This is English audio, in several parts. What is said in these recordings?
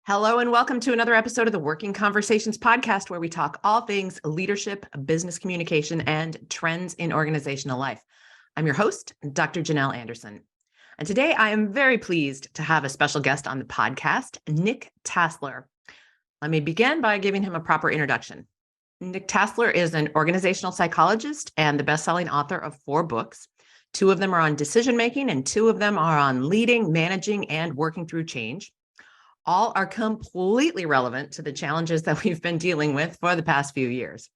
Hello and welcome to another episode of the Working Conversations podcast, where we talk all things leadership, business communication, and trends in organizational life. I'm your host, Dr. Janel Anderson. And today I am very pleased to have a special guest on the podcast, Nick Tasler. Let me begin by giving him a proper introduction. Nick Tasler is an organizational psychologist and the best-selling author of 4 books. 2 of them are on decision-making and 2 of them are on leading, managing, and working through change. All are completely relevant to the challenges that we've been dealing with for the past few years.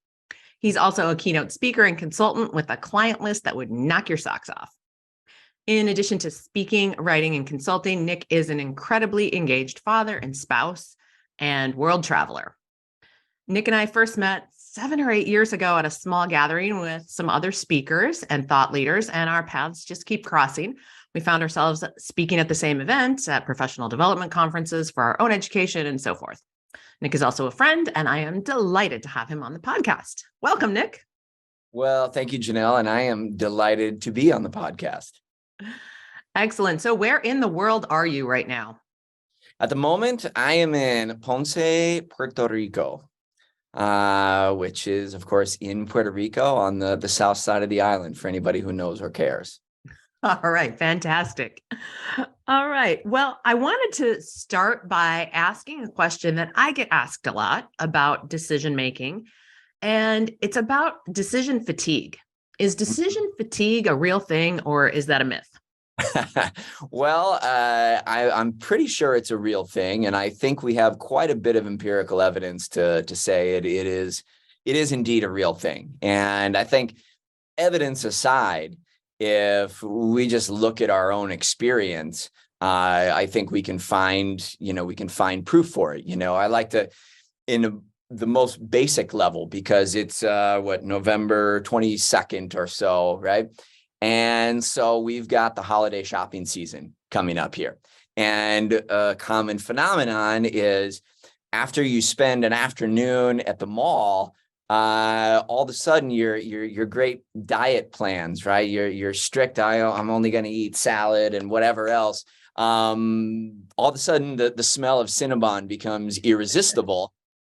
He's also a keynote speaker and consultant with a client list that would knock your socks off. In addition to speaking, writing, and consulting, Nick is an incredibly engaged father and spouse and world traveler. Nick and I first met 7 or 8 years ago at a small gathering with some other speakers and thought leaders, and our paths just keep crossing. We found ourselves speaking at the same events, at professional development conferences for our own education, and so forth. Nick is also a friend, and I am delighted to have him on the podcast. Welcome, Nick. Well, thank you, Janelle, and I am delighted to be on the podcast. Excellent. So where in the world are you right now? At the moment, I am in Ponce, Puerto Rico, which is, of course, in Puerto Rico on the south side of the island, for anybody who knows or cares. All right. Fantastic. All right. Well, I wanted to start by asking a question that I get asked a lot about decision making, and it's about decision fatigue. Is decision fatigue a real thing, or is that a myth? Well, I'm pretty sure it's a real thing, and I think we have quite a bit of empirical evidence to say it is indeed a real thing. And I think, evidence aside, if we just look at our own experience, I think we can find proof for it. I like to, the most basic level, because it's November 22nd or so, right? And so we've got the holiday shopping season coming up here. And a common phenomenon is, after you spend an afternoon at the mall, all of a sudden your great diet plans, right? Your strict, I'm only going to eat salad and whatever else. All of a sudden the smell of Cinnabon becomes irresistible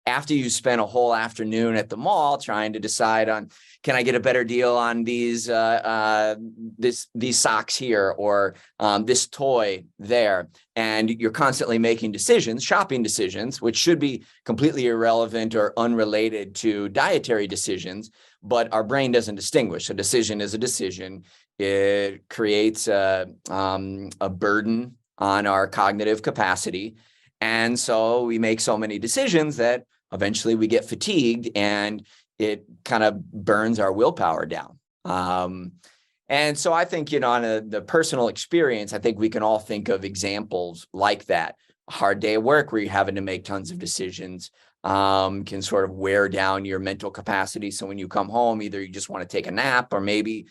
after you spent a whole afternoon at the mall trying to decide on, can I get a better deal on these socks here, or this toy there? And you're constantly making decisions, shopping decisions, which should be completely irrelevant or unrelated to dietary decisions, but our brain doesn't distinguish. A decision is a decision. It creates a burden on our cognitive capacity. And so we make so many decisions that eventually we get fatigued, and it kind of burns our willpower down. And so I think, on the personal experience, I think we can all think of examples like that. A hard day at work where you're having to make tons of decisions can sort of wear down your mental capacity. So when you come home, either you just want to take a nap, or maybe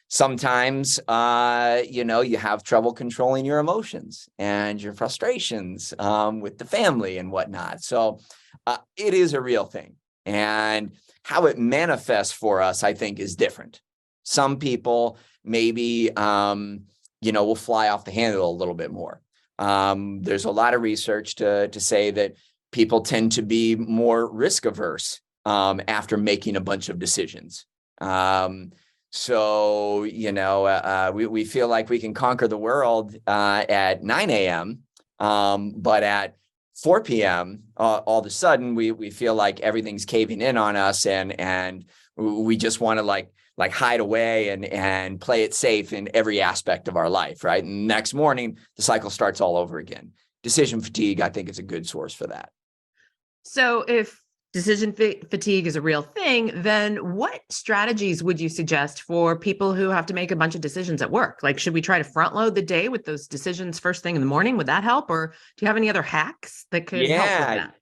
sometimes, you have trouble controlling your emotions and your frustrations with the family and whatnot. So it is a real thing. And how it manifests for us, I think, is different. Some people maybe, will fly off the handle a little bit more. There's a lot of research to say that people tend to be more risk averse after making a bunch of decisions. So, we feel like we can conquer the world at 9 a.m., but at 4 p.m., all of a sudden we feel like everything's caving in on us, and we just want to like hide away and play it safe in every aspect of our life, right? And next morning, the cycle starts all over again. Decision fatigue, I think, is a good source for that. So if decision fatigue is a real thing, then what strategies would you suggest for people who have to make a bunch of decisions at work? Like, should we try to front load the day with those decisions first thing in the morning? Would that help? Or do you have any other hacks that could help with that?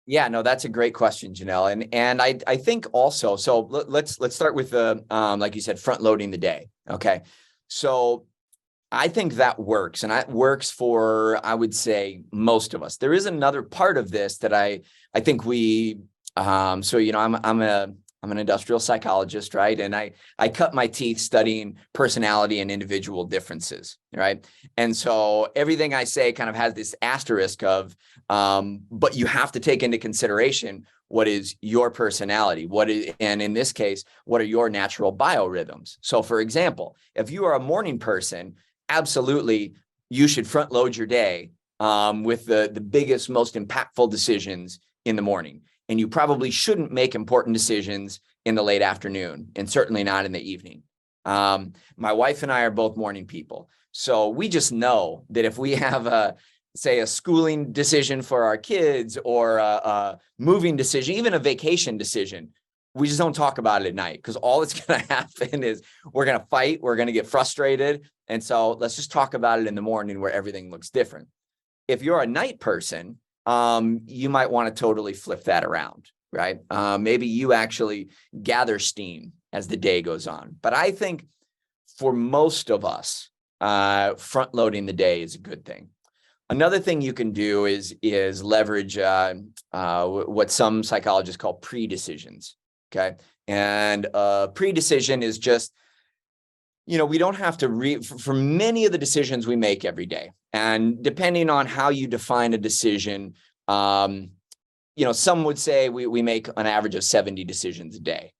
Yeah, no, that's a great question, Janelle. And I think also, so let's start with the, like you said, front loading the day. Okay. So I think that works, and that works for, I would say, most of us. There is another part of this that I think we, I'm I'm an industrial psychologist, right? And I cut my teeth studying personality and individual differences, right? And so everything I say kind of has this asterisk of, but you have to take into consideration what is your personality, and in this case, what are your natural biorhythms? So for example, if you are a morning person, absolutely, you should front load your day with the biggest, most impactful decisions in the morning. And you probably shouldn't make important decisions in the late afternoon, and certainly not in the evening. My wife and I are both morning people. So we just know that if we have say a schooling decision for our kids, or a moving decision, even a vacation decision, we just don't talk about it at night, because all that's going to happen is we're going to fight, we're going to get frustrated. And so let's just talk about it in the morning where everything looks different. If you're a night person, you might want to totally flip that around, right? Maybe you actually gather steam as the day goes on. But I think for most of us, front loading the day is a good thing. Another thing you can do is leverage what some psychologists call pre-decisions, okay? And pre-decision is just, we don't have to for many of the decisions we make every day. And depending on how you define a decision, some would say we make an average of 70 decisions a day.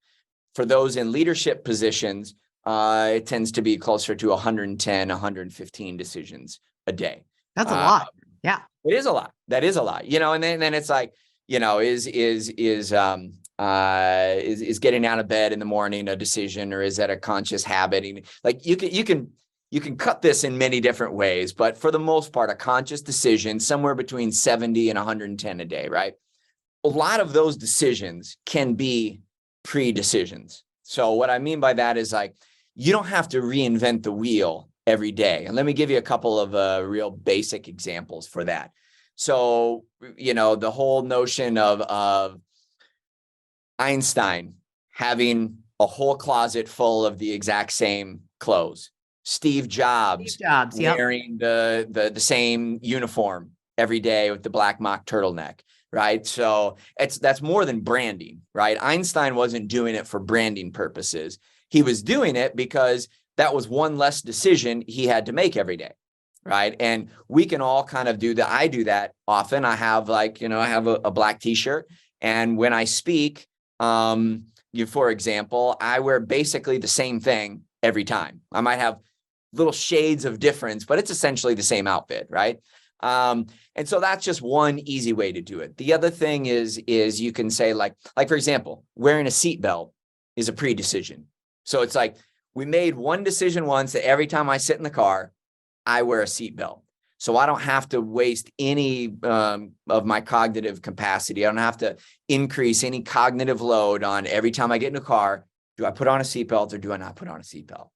For those in leadership positions, it tends to be closer to 110, 115 decisions a day. That's a lot. Yeah. It is a lot. That is a lot. And then it's like, is getting out of bed in the morning a decision, or is that a conscious habit? Like you can cut this in many different ways, but for the most part, a conscious decision somewhere between 70 and 110 a day, right? A lot of those decisions can be pre-decisions. So what I mean by that is, like, you don't have to reinvent the wheel every day. And let me give you a couple of real basic examples for that. So, the whole notion of Einstein having a whole closet full of the exact same clothes. Steve Jobs wearing the same uniform every day with the black mock turtleneck, right? So that's more than branding, right? Einstein wasn't doing it for branding purposes. He was doing it because that was one less decision he had to make every day, right? And we can all kind of do that. I do that often. I have I have a black t-shirt, and when I speak, for example, I wear basically the same thing every time. I might have little shades of difference, but it's essentially the same outfit, right? And so that's just one easy way to do it. The other thing is you can say, like for example, wearing a seatbelt is a pre-decision. So it's like, we made one decision once that every time I sit in the car, I wear a seatbelt. So I don't have to waste any of my cognitive capacity. I don't have to increase any cognitive load on every time I get in a car. Do I put on a seatbelt or do I not put on a seatbelt?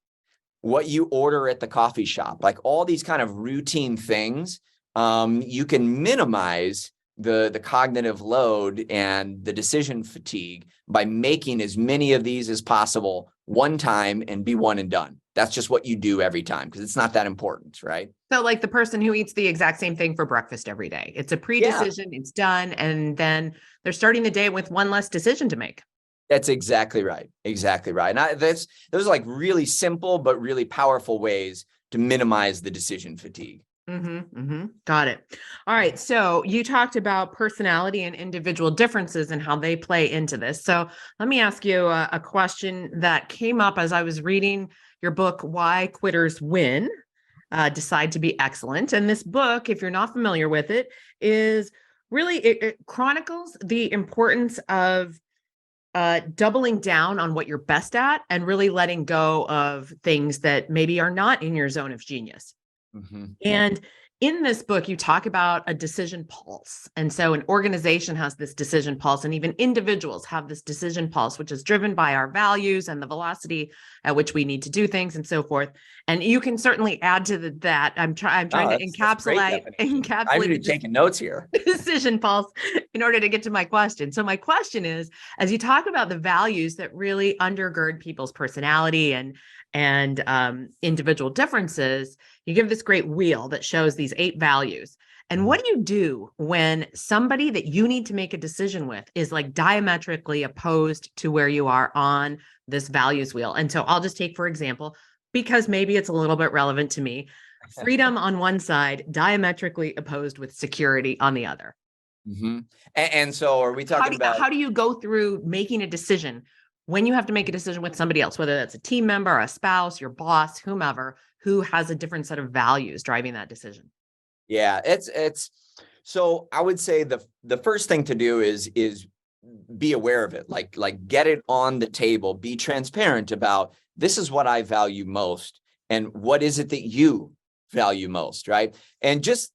What you order at the coffee shop, like all these kind of routine things, you can minimize the cognitive load and the decision fatigue by making as many of these as possible one time and be one and done. That's just what you do every time, because it's not that important, right? So like the person who eats the exact same thing for breakfast every day, it's a pre-decision, It's done. And then they're starting the day with one less decision to make. That's exactly right. Exactly right. And those are like really simple, but really powerful ways to minimize the decision fatigue. Got it. All right. So you talked about personality and individual differences and how they play into this. So let me ask you a question that came up as I was reading your book, Why Quitters Win, Decide to Be Excellent. And this book, if you're not familiar with it, is really, it chronicles the importance of doubling down on what you're best at and really letting go of things that maybe are not in your zone of genius. And in this book, you talk about a decision pulse. And so an organization has this decision pulse, and even individuals have this decision pulse, which is driven by our values and the velocity at which we need to do things and so forth. And you can certainly add to that. I'm trying to encapsulate I'm really taking notes here. Decision pulse in order to get to my question. So my question is, as you talk about the values that really undergird people's personality and individual differences, you give this great wheel that shows these 8 values. And what do you do when somebody that you need to make a decision with is like diametrically opposed to where you are on this values wheel? And so I'll just take, for example, because maybe it's a little bit relevant to me, freedom on one side, diametrically opposed with security on the other. Mm-hmm. And so are we talking about how do you go through making a decision when you have to make a decision with somebody else, whether that's a team member, a spouse, your boss, whomever, who has a different set of values driving that decision? Yeah, it's so I would say the first thing to do is be aware of it, like get it on the table, be transparent about this is what I value most and what is it that you value most, right? And just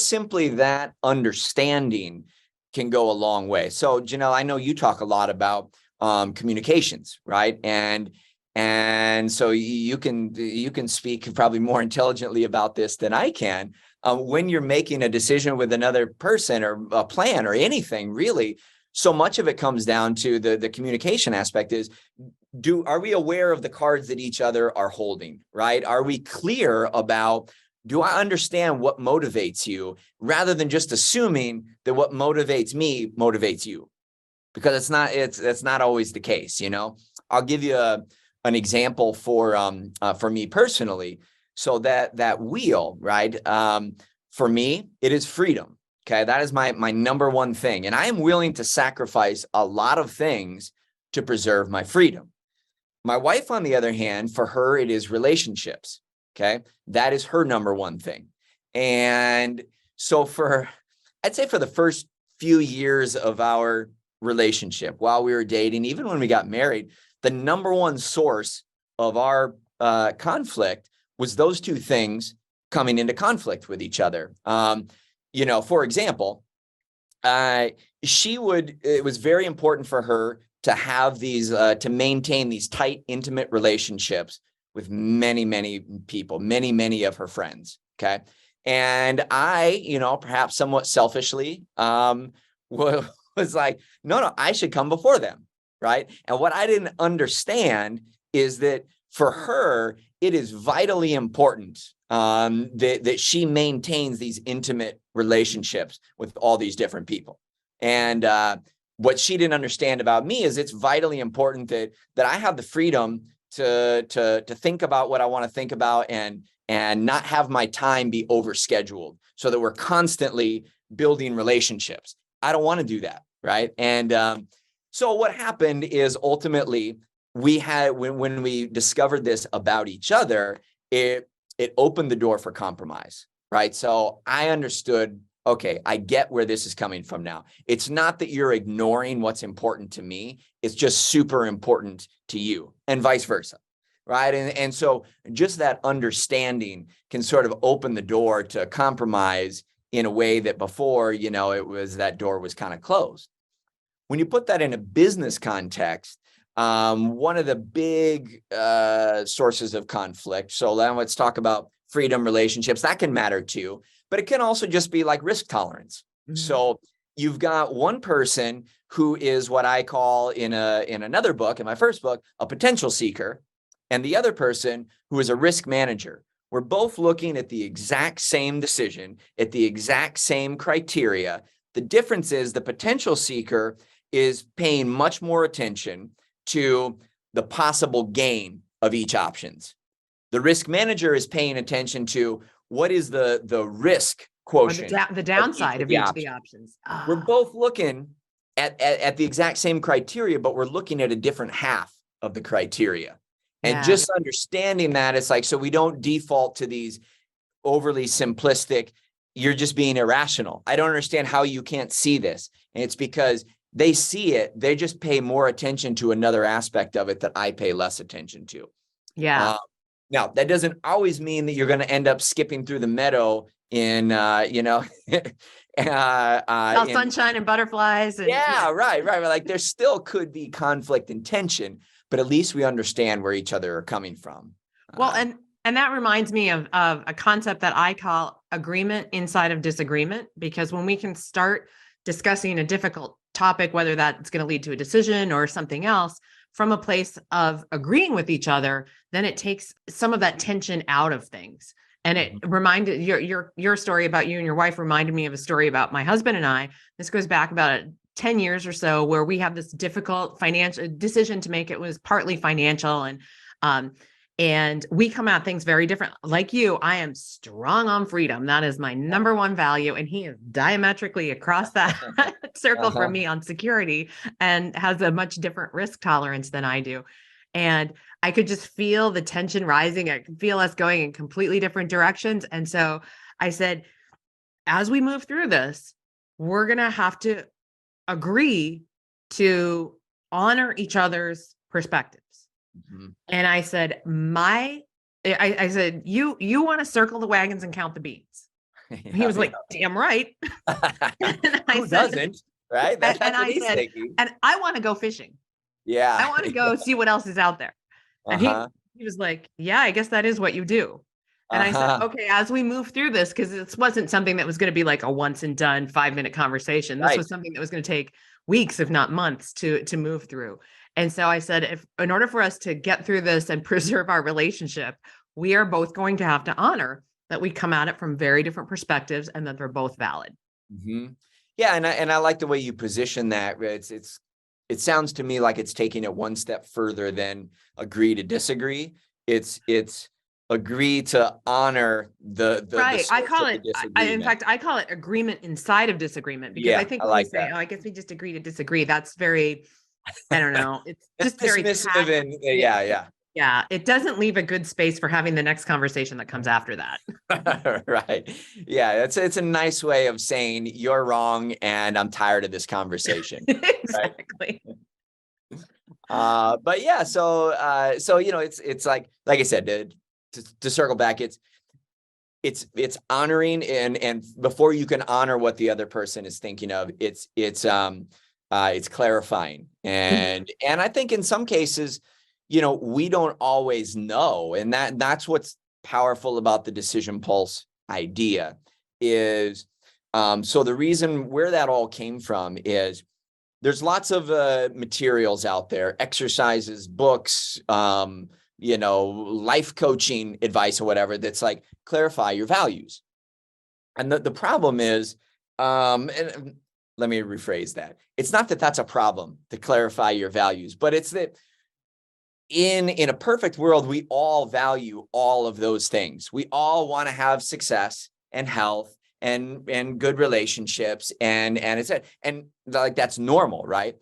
simply that understanding can go a long way. So Janelle, I know you talk a lot about communications, right? And so you can speak probably more intelligently about this than I can. When you're making a decision with another person or a plan or anything, really, so much of it comes down to the communication aspect is, are we aware of the cards that each other are holding, right? Are we clear about, do I understand what motivates you rather than just assuming that what motivates me motivates you? Because it's not always the case, you know? I'll give you an example for me personally. So that wheel, right? For me, it is freedom. Okay, that is my number one thing, and I am willing to sacrifice a lot of things to preserve my freedom. My wife, on the other hand, for her, it is relationships. Okay, that is her number one thing, and so I'd say for the first few years of our relationship, while we were dating, even when we got married, the number one source of our conflict was those two things coming into conflict with each other. For example, it was very important for her to have these, to maintain these tight, intimate relationships with many, many people, many, many of her friends. Okay. And I, perhaps somewhat selfishly, was like, no, I should come before them. Right. And what I didn't understand is that for her, it is vitally important that she maintains these intimate relationships with all these different people. And what she didn't understand about me is it's vitally important that I have the freedom to think about what I want to think about and not have my time be overscheduled so that we're constantly building relationships. I don't want to do that. Right. And so what happened is ultimately we had, when we discovered this about each other, it opened the door for compromise, right? So I understood, okay, I get where this is coming from now. It's not that you're ignoring what's important to me. It's just super important to you and vice versa, right? And so just that understanding can sort of open the door to compromise in a way that before, that door was kind of closed. When you put that in a business context, one of the big sources of conflict. So then let's talk about freedom, relationships. That can matter too, but it can also just be like risk tolerance. Mm-hmm. So you've got one person who is what I call in another book, in my first book, a potential seeker, and the other person who is a risk manager. We're both looking at the exact same decision, at the exact same criteria. The difference is the potential seeker is paying much more attention to the possible gain of each options. The risk manager is paying attention to what is the risk quotient, or the downside of each of the options. We're both looking at the exact same criteria, but we're looking at a different half of the criteria. And just understanding that, it's like, so we don't default to these overly simplistic, you're just being irrational. I don't understand how you can't see this. And it's because they see it. They just pay more attention to another aspect of it that I pay less attention to. Yeah. Now, that doesn't always mean that you're going to end up skipping through the meadow in, sunshine and butterflies. And, right. Like there still could be conflict and tension, but at least we understand where each other are coming from. Well, and that reminds me of a concept that I call agreement inside of disagreement, because when we can start discussing a difficult topic, whether that's going to lead to a decision or something else, from a place of agreeing with each other, then it takes some of that tension out of things. And it reminded your story about you and your wife reminded me of a story about my husband and I. This goes back about 10 years or so, where we have this difficult financial decision to make. It was partly financial, and we come at things very different. Like you, I am strong on freedom. That is my number one value. And he is diametrically across that circle from me on security and has a much different risk tolerance than I do. And I could just feel the tension rising. I could feel us going in completely different directions. And so I said, as we move through this, we're going to have to agree to honor each other's perspectives. Mm-hmm. And I said, I said, you want to circle the wagons and count the beans. Yeah, he was like, damn right. Who doesn't? Right. That's what he's thinking. And I want to go fishing. Yeah. I want to go see what else is out there. And he was like, yeah, I guess that is what you do. And I said, okay, as we move through this, because this wasn't something that was going to be like a once and done 5-minute conversation. This was something that was going to take weeks, if not months, to move through. And so I said, if in order for us to get through this and preserve our relationship, we are both going to have to honor that we come at it from very different perspectives and that they're both valid. Mm-hmm. Yeah. And I like the way you position that. It sounds to me like it's taking it one step further than agree to disagree. It's agree to honor the right. I call it, in fact, I call it agreement inside of disagreement, because I think when we say, I guess we just agree to disagree, that's very, I don't know. It's just very dismissive and yeah. It doesn't leave a good space for having the next conversation that comes after that. Right. Yeah. It's a nice way of saying you're wrong and I'm tired of this conversation. Exactly. But yeah, so it's like I said, to circle back, it's honoring and before you can honor what the other person is thinking of, it's clarifying. And I think in some cases, we don't always know. And that's what's powerful about the decision pulse idea is, so the reason where that all came from is there's lots of materials out there, exercises, books, life coaching advice or whatever, that's like, clarify your values. And the problem is, and let me rephrase that. It's not that that's a problem to clarify your values, but it's that in a perfect world, we all value all of those things. We all want to have success and health and good relationships and like that's normal, right?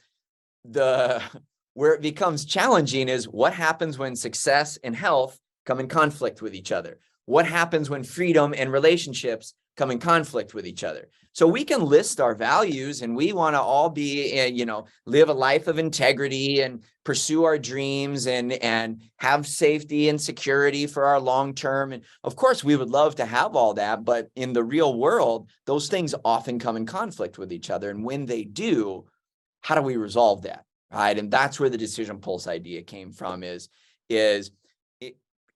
Where it becomes challenging is what happens when success and health come in conflict with each other. What happens when freedom and relationships come in conflict with each other? So we can list our values and we want to all be, live a life of integrity and pursue our dreams and have safety and security for our long term. And of course, we would love to have all that, but in the real world, those things often come in conflict with each other. And when they do, how do we resolve that? Right. And that's where the decision pulse idea came from is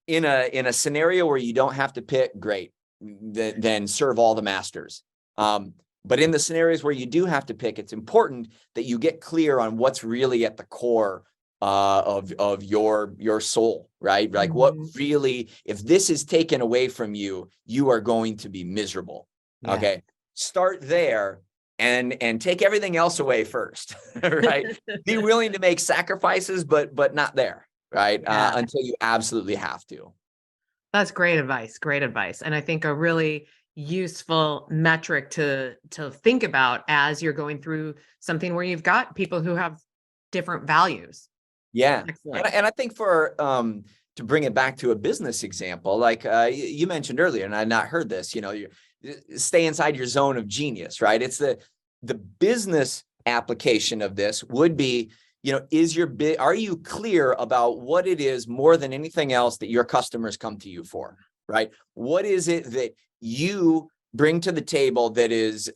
in a scenario where you don't have to pick, great, then serve all the masters. But in the scenarios where you do have to pick, it's important that you get clear on what's really at the core of your soul, right? Like what really, if this is taken away from you, you are going to be miserable. Yeah. Okay. Start there and take everything else away first, right? Be willing to make sacrifices, but not there, right? Yeah. Until you absolutely have to. That's great advice. Great advice. And I think a really useful metric to think about as you're going through something where you've got people who have different values. Yeah. And I think for, to bring it back to a business example, like you mentioned earlier, and I had not heard this, you stay inside your zone of genius, right? It's the business application of this would be, are you clear about what it is more than anything else that your customers come to you for, right? What is it that you bring to the table that is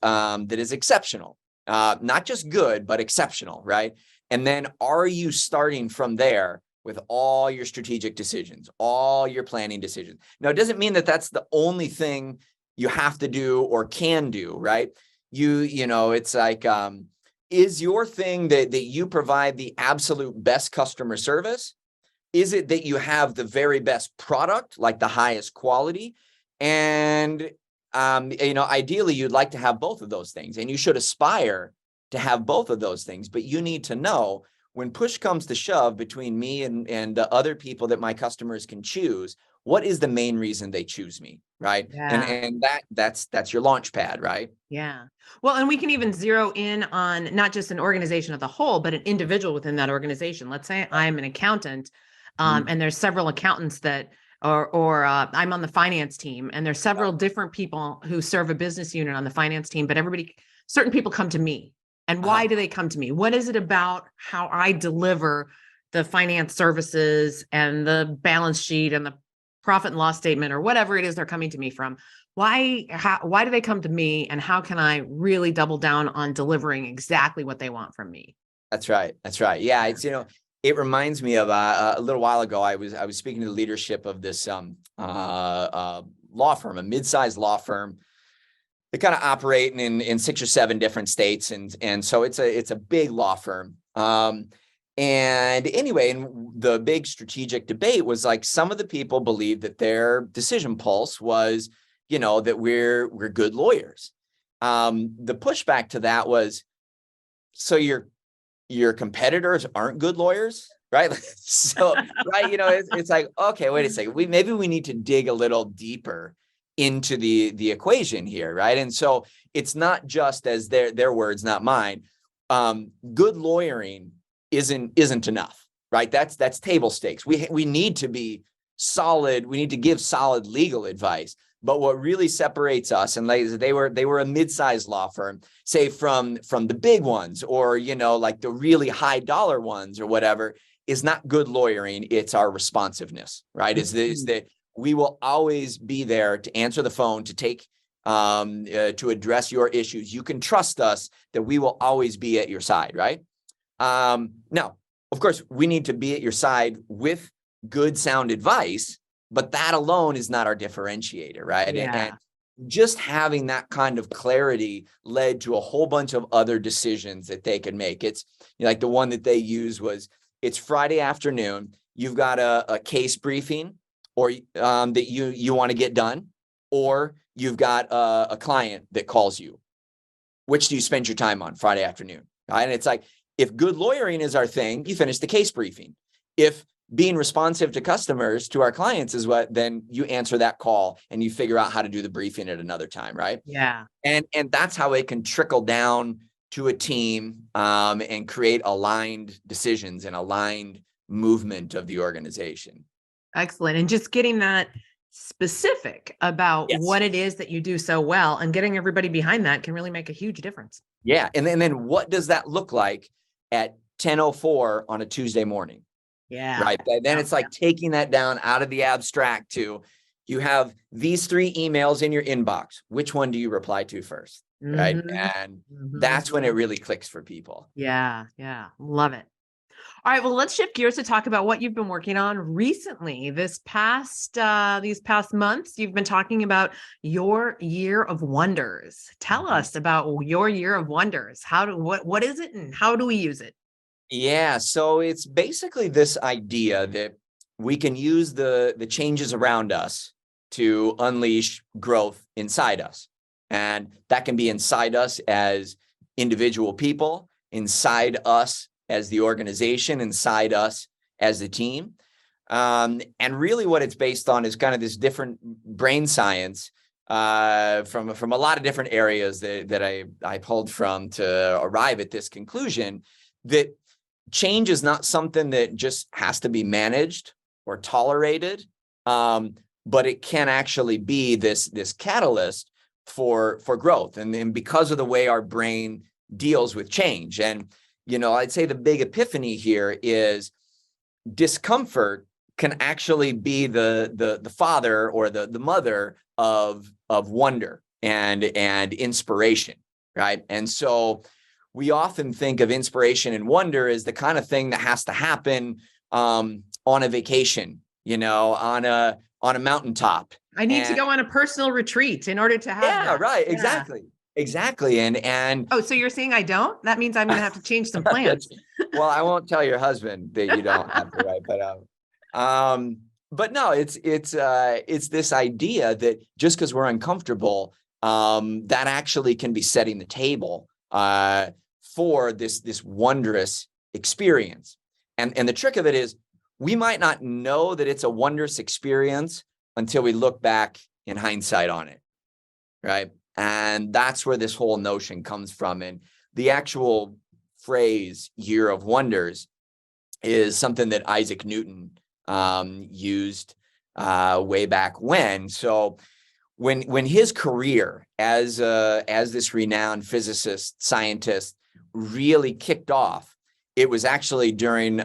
exceptional, not just good, but exceptional, right? And then are you starting from there with all your strategic decisions, all your planning decisions? Now, it doesn't mean that that's the only thing you have to do or can do, right? It's like, is your thing that you provide the absolute best customer service? Is it that you have the very best product, like the highest quality? And, ideally you'd like to have both of those things, and you should aspire to have both of those things, but you need to know when push comes to shove between me and the other people that my customers can choose, what is the main reason they choose me, right? Yeah. And that's your launch pad, right? Yeah. Well, and we can even zero in on not just an organization as a whole, but an individual within that organization. Let's say I'm an accountant, and there's several accountants that, or I'm on the finance team, and there's several different people who serve a business unit on the finance team, but certain people come to me. And why do they come to me? What is it about how I deliver the finance services and the balance sheet and the profit and loss statement or whatever it is they're coming to me from? Why do they come to me, and how can I really double down on delivering exactly what they want from me? That's right. That's right. Yeah. It's, it reminds me of a little while ago, I was speaking to the leadership of this law firm, a mid-sized law firm. They kind of operate in 6 or 7 different states. And so it's a big law firm. And anyway, and the big strategic debate was like, some of the people believed that their decision pulse was, that we're good lawyers. The pushback to that was, so your competitors aren't good lawyers, right? So, right, it's like, okay, wait a second. Maybe we need to dig a little deeper into the equation here, right? And so it's not just, as their words, not mine. Good lawyering isn't enough, right? That's table stakes. We need to be solid. We need to give solid legal advice. But what really separates us, and they were a mid-sized law firm, say from the big ones, or like the really high dollar ones or whatever, is not good lawyering. It's our responsiveness, right? Is that we will always be there to answer the phone, to take to address your issues. You can trust us that we will always be at your side, right? Now, of course, we need to be at your side with good, sound advice, but that alone is not our differentiator, right? Yeah. And just having that kind of clarity led to a whole bunch of other decisions that they could make. It's like the one that they use was, it's Friday afternoon, you've got a case briefing or that you want to get done, or you've got a client that calls you. Which do you spend your time on Friday afternoon? Right? And it's like, if good lawyering is our thing, you finish the case briefing. If being responsive to customers, to our clients is what, then you answer that call and you figure out how to do the briefing at another time, right? Yeah. And that's how it can trickle down to a team and create aligned decisions and aligned movement of the organization. Excellent. And just getting that specific about what it is that you do so well, and getting everybody behind that can really make a huge difference. Yeah. And then what does that look like at 10:04 on a Tuesday morning? Yeah. Right. Then it's like taking that down out of the abstract to, you have these 3 emails in your inbox. Which one do you reply to first? Right. And that's when it really clicks for people. Yeah. Yeah. Love it. All right. Well, let's shift gears to talk about what you've been working on recently. These past months, you've been talking about your year of wonders. Tell us about your year of wonders. What is it, and how do we use it? Yeah. So it's basically this idea that we can use the changes around us to unleash growth inside us. And that can be inside us as individual people, inside us as the organization, inside us as the team. And really what it's based on is kind of this different brain science from a lot of different areas that I pulled from to arrive at this conclusion, that change is not something that just has to be managed or tolerated, but it can actually be this catalyst for growth. And because of the way our brain deals with change. And I'd say the big epiphany here is discomfort can actually be the father or the mother of wonder and inspiration, right? And so we often think of inspiration and wonder as the kind of thing that has to happen on a vacation, on a mountaintop. I need to go on a personal retreat in order to have that. Yeah, right. Exactly. And oh, so you're saying I don't? That means I'm going to have to change some plans. Well, I won't tell your husband that you don't have to, right? but no, it's this idea that just because we're uncomfortable, that actually can be setting the table for this wondrous experience. And the trick of it is, we might not know that it's a wondrous experience until we look back in hindsight on it, right? And that's where this whole notion comes from. And the actual phrase "year of wonders" is something that Isaac Newton used way back when. So when his career as this renowned physicist, scientist really kicked off, it was actually during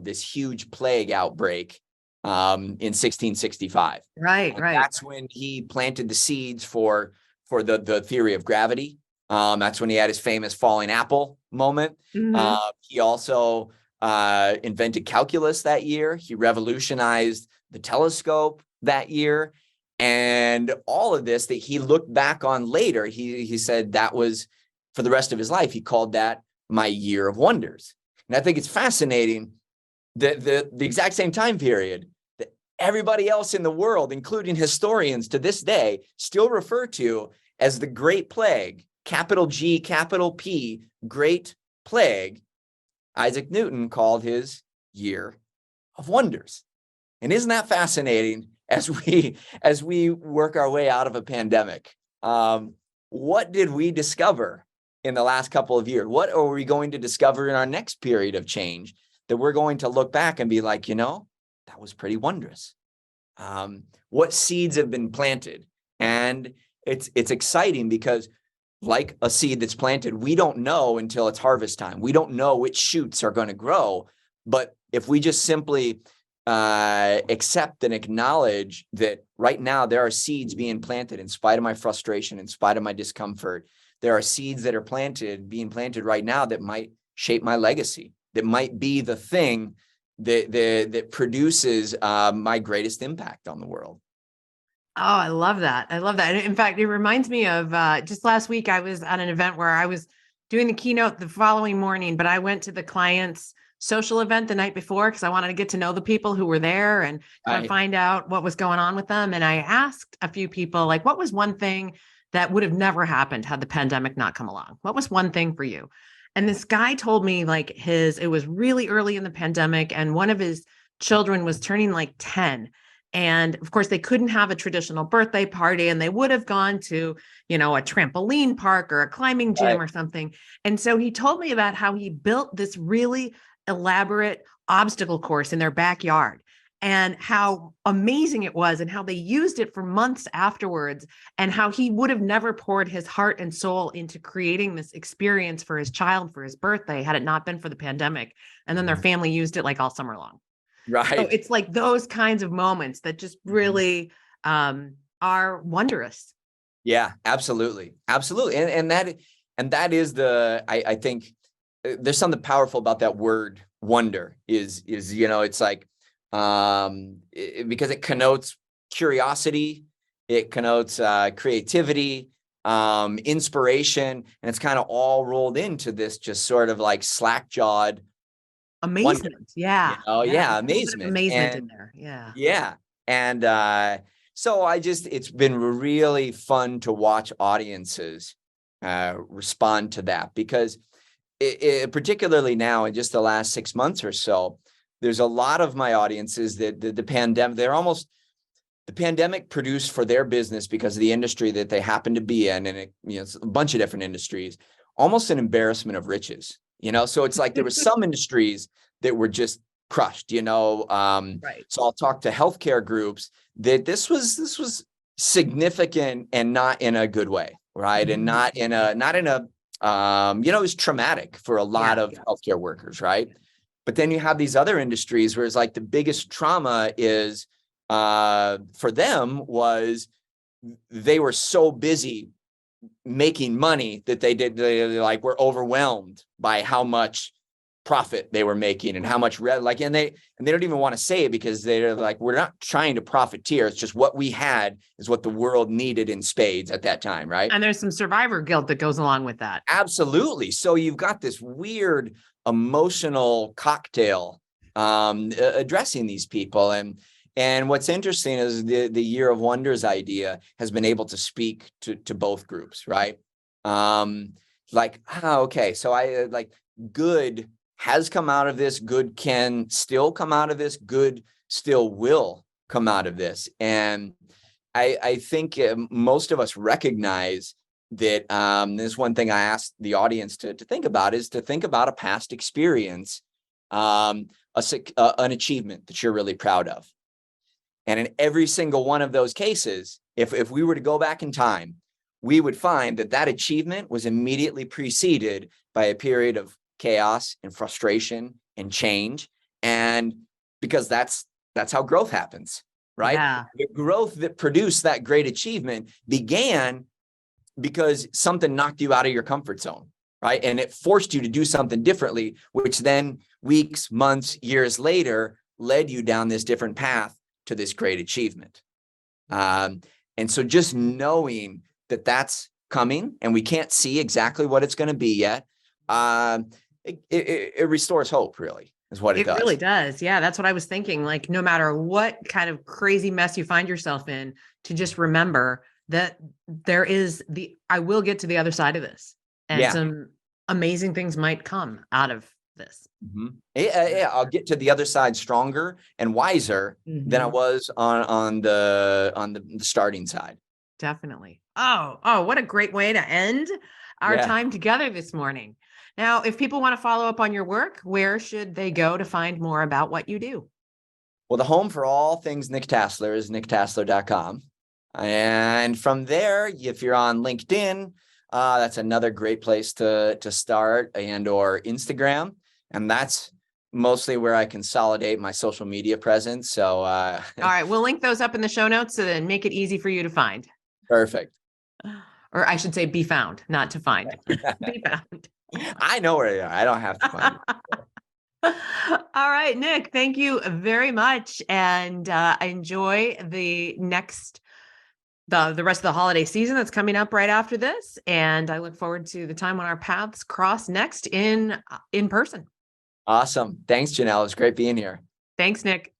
this huge plague outbreak in 1665. Right. That's when he planted the seeds for the theory of gravity. That's when he had his famous falling apple moment. He also invented calculus that year. He revolutionized the telescope that year. And all of this that he looked back on later, he said that was, for the rest of his life, he called that my year of wonders. And I think it's fascinating that the exact same time period that everybody else in the world, including historians to this day, still refer to as the Great Plague, capital G, capital P, Great Plague, Isaac Newton called his year of wonders. And isn't that fascinating as we work our way out of a pandemic? What did we discover in the last couple of years? What are we going to discover in our next period of change that we're going to look back and be like, that was pretty wondrous? What seeds have been planted? And it's exciting because, like a seed that's planted, we don't know until it's harvest time. We don't know which shoots are going to grow. But if we just simply accept and acknowledge that right now there are seeds being planted in spite of my frustration, in spite of my discomfort, there are seeds that are being planted right now that might shape my legacy, that might be the thing that produces my greatest impact on the world. Oh, I love that. I love that. And in fact, it reminds me of just last week, I was at an event where I was doing the keynote the following morning, but I went to the client's social event the night before because I wanted to get to know the people who were there and kind of find out what was going on with them. And I asked a few people, like, what was one thing that would have never happened had the pandemic not come along? What was one thing for you? And this guy told me, like, it was really early in the pandemic, and one of his children was turning like 10. And of course, they couldn't have a traditional birthday party, and they would have gone to, a trampoline park or a climbing gym or something. And so he told me about how he built this really elaborate obstacle course in their backyard, and how amazing it was, and how they used it for months afterwards, and how he would have never poured his heart and soul into creating this experience for his child for his birthday had it not been for the pandemic. And then their family used it like all summer long. Right. So it's like those kinds of moments that just really are wondrous. Yeah, absolutely. Absolutely. And that is I think there's something powerful about that word wonder is, it's like, because it connotes curiosity, it connotes creativity, inspiration, and it's kind of all rolled into this just sort of like slack-jawed amazement. Wonder, yeah. Amazement. Amazement and, in there. Yeah. Yeah. And so it's been really fun to watch audiences respond to that, because particularly now in just the last 6 months or so, there's a lot of my audiences that the pandemic, the pandemic produced for their business, because of the industry that they happen to be in, and it's a bunch of different industries, almost an embarrassment of riches. So it's like there were some industries that were just crushed, Right. So I'll talk to healthcare groups that this was significant, and not in a good way, right? And not in a it was traumatic for a lot of healthcare workers, right? But then you have these other industries where it's like the biggest trauma is for them was they were so busy making money that they were overwhelmed by how much profit they were making and how much and they don't even want to say it, because they're like, we're not trying to profiteer. It's just what we had is what the world needed in spades at that time, right? And there's some survivor guilt that goes along with that. Absolutely. So you've got this weird emotional cocktail addressing these people, and And what's interesting is the year of wonders idea has been able to speak to both groups, right? Okay, so good has come out of this, good can still come out of this, good still will come out of this. And I think most of us recognize that this is one thing I asked the audience to think about, is to think about a past experience, an achievement that you're really proud of. And in every single one of those cases, if we were to go back in time, we would find that achievement was immediately preceded by a period of chaos and frustration and change. And because that's how growth happens, right? Yeah. The growth that produced that great achievement began because something knocked you out of your comfort zone, right? And it forced you to do something differently, which then weeks, months, years later led you down this different path to this great achievement. And so just knowing that that's coming and we can't see exactly what it's going to be yet, it restores hope, really, is what it does. It really does. Yeah, that's what I was thinking. Like, no matter what kind of crazy mess you find yourself in, to just remember that I will get to the other side of this, and some amazing things might come out of this. Mm-hmm. I'll get to the other side stronger and wiser than I was on the starting side. Definitely. Oh, what a great way to end our time together this morning. Now, if people want to follow up on your work, where should they go to find more about what you do? Well, the home for all things Nick Tasler is nicktasler.com. And from there, if you're on LinkedIn, that's another great place to start, and or Instagram. And that's mostly where I consolidate my social media presence. So, all right, we'll link those up in the show notes and make it easy for you to find. Perfect. Or I should say be found, not to find. Be found. I know where they are. I don't have to find them. All right, Nick, thank you very much. And I enjoy the rest of the holiday season that's coming up right after this. And I look forward to the time when our paths cross next in person. Awesome. Thanks, Janelle. It's great being here. Thanks, Nick.